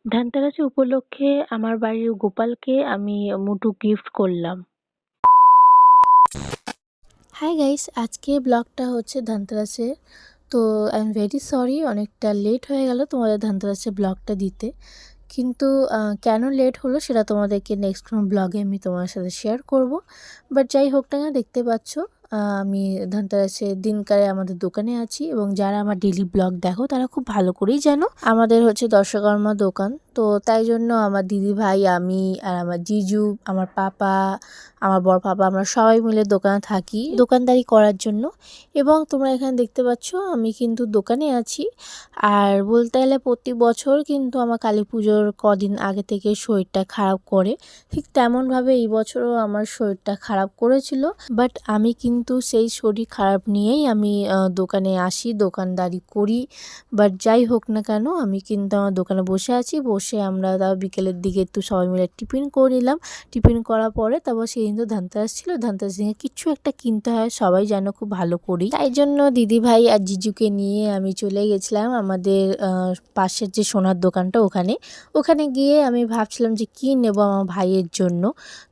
ধানতেরাস উপলক্ষে আমার বাড়ির গোপালকে আমি মুটু গিফট করলাম। হাই গাইস, আজকে ব্লগটা হচ্ছে ধানতেরাসের। তো আই এম ভেরি সরি, অনেকটা লেট হয়ে গেল তোমাদের ধানতেরাসের ব্লগটা দিতে। কিন্তু কেন লেট হলো সেটা তোমাদেরকে নেক্সট কোনো ব্লগে আমি তোমার সাথে শেয়ার করব। বাট যাই হোক না কেন, দেখতে পাচ্ছ আমি ধানতেরাসের দিনকারে আমাদের দোকানে আছি, এবং যারা আমার ডেইলি ব্লগ দেখো তারা খুব ভালো করেই জানো আমাদের হচ্ছে দর্শকর্মা দোকান। তো তাই জন্য আমার দিদি ভাই, আমি আর আমার জিজু, আমার পাপা, আমার বড় পাপা, আমরা সবাই মিলে দোকানে থাকি দোকানদারি করার জন্য। এবং তোমরা এখানে দেখতে পাচ্ছ আমি কিন্তু দোকানে আছি। আর বলতে গেলে প্রতি বছর কিন্তু আমার কালী পুজোর কদিন আগে থেকে শরীরটা খারাপ করে, ঠিক তেমনভাবে এই বছরও আমার শরীরটা খারাপ করেছিল। বাট আমি কিন্তু সেই শরীর খারাপ নিয়েই আমি দোকানে আসি, দোকানদারি করি। বাট যাই হোক না কেন, আমি কিন্তু আমার দোকানে বসে আছি। বসে আমরা তাও বিকেলের দিকে একটু সবাই মিলে টিফিন করে নিলাম। টিফিন করার পরে তারপর সেদিন তো ধানতেরাস ছিল, ধানতেরাস দিনে কিছু একটা কিনতে হয়, সবাই জানো খুব ভালো করি। তাই জন্য দিদি ভাই আর জিজুকে নিয়ে আমি চলে গেছিলাম আমাদের পাশের যে সোনার দোকানটা, ওখানে গিয়ে আমি ভাবছিলাম যে কি নেব আমার ভাইয়ের জন্য।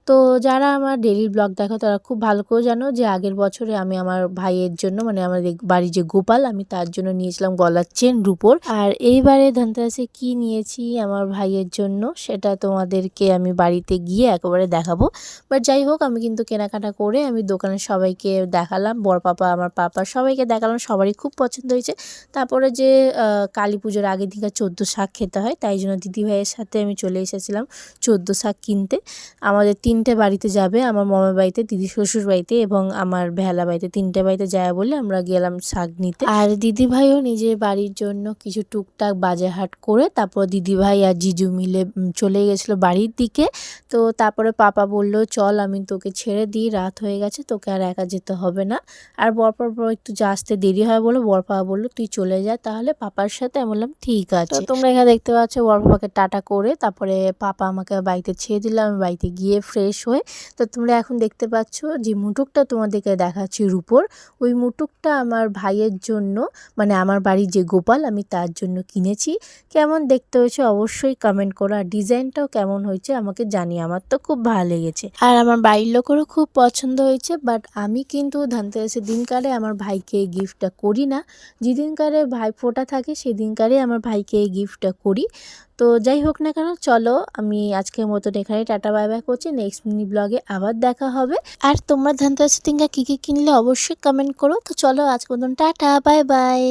তো যারা আমার ডেইলি ব্লগ দেখো তারা খুব ভালো করে জানো যে আগের বছরে আমি আমার ভাইয়ের জন্য, মানে আমাদের বাড়ির যে গোপাল, আমি তার জন্য নিয়েছিলাম গলার চেন রূপোর। আর এইবারে ধানতেরাসে কি নিয়েছি আমার ভাইয়ের জন্য সেটা তোমাদেরকে আমি বাড়িতে গিয়ে একেবারে দেখাবো। বাট যাই হোক, আমি কিন্তু কেনাকাটা করে আমি দোকানের সবাইকে দেখালাম, বড় পাপা, আমার পাপা, সবাইকে দেখালাম, সবারই খুব পছন্দ হয়েছে। তারপরে যে কালী পুজোর আগের দিকে 14 শাক খেতে হয়, তাই জন্য দিদি ভাইয়ের সাথে আমি চলে এসেছিলাম 14 শাক কিনতে। আমাদের 3টে বাড়িতে যাবে, আমার মামার বাড়িতে, দিদি শ্বশুর বাড়িতে এবং আমার ভেলা বাড়িতে, 3টে বাড়িতে যায় বলে আমরা গেলাম শাক নিতে। আর দিদি ভাইও নিজের বাড়ির জন্য কিছু টুকটাক বাজার হাট করে তারপর দিদি ভাই আর জিজু মিলে চলে গেছিলো বাড়ির দিকে। তো তারপরে পাপা বলল, চল আমি তোকে ছেড়ে দিই, রাত হয়ে গেছে, তোকে আর একা যেতে হবে না। আর বরপাপা একটু আসতে দেরি হয় বলে বরপাপা বললো তুই চলে যা তাহলে পাপার সাথে। আমি বললাম ঠিক আছে। তো তোমরা এখানে দেখতে পাচ্ছ বরপাপাকে টাটা করে তারপরে পাপা আমাকে বাড়িতে ছেড়ে দিলাম। আমি বাড়িতে গিয়ে ফ্রেশ হয়ে, তো তোমরা এখন দেখতে পাচ্ছ যে মুটুকটা তোমাদেরকে দেখাচ্ছি রূপোর, ওই মুটুকটা আমার ভাইয়ের জন্য, মানে আমার বাড়ির যে গোপাল, আমি তার জন্য কিনেছি। কেমন দেখতে হয়েছে অবশ্যই কমেন্ট করো, আর ডিজাইনটাও কেমন হয়েছে আমাকে জানিয়ে, আমার তো খুব ভালো লেগেছে আর আমার বাড়ির লোকেরও খুব পছন্দ হয়েছে। বাট আমি কিন্তু ধানতেরাসের দিনকারে আমার ভাইকে গিফটটা করি না, যেদিনকারে ভাই ফোঁটা থাকে সেদিনকারে আমার ভাইকে এই গিফটটা করি। তো যাই হোক না কেন, চলো আমি আজকের মতন এখানে টাটা বাই বাই করছি, নেক্সট মিনি ব্লগে আবার দেখা হবে। আর তোমরা ধানতেরাসের দিনকার কী কী কিনলে অবশ্যই কমেন্ট করো। তো চলো আজকের মতন টাটা বাই বাই।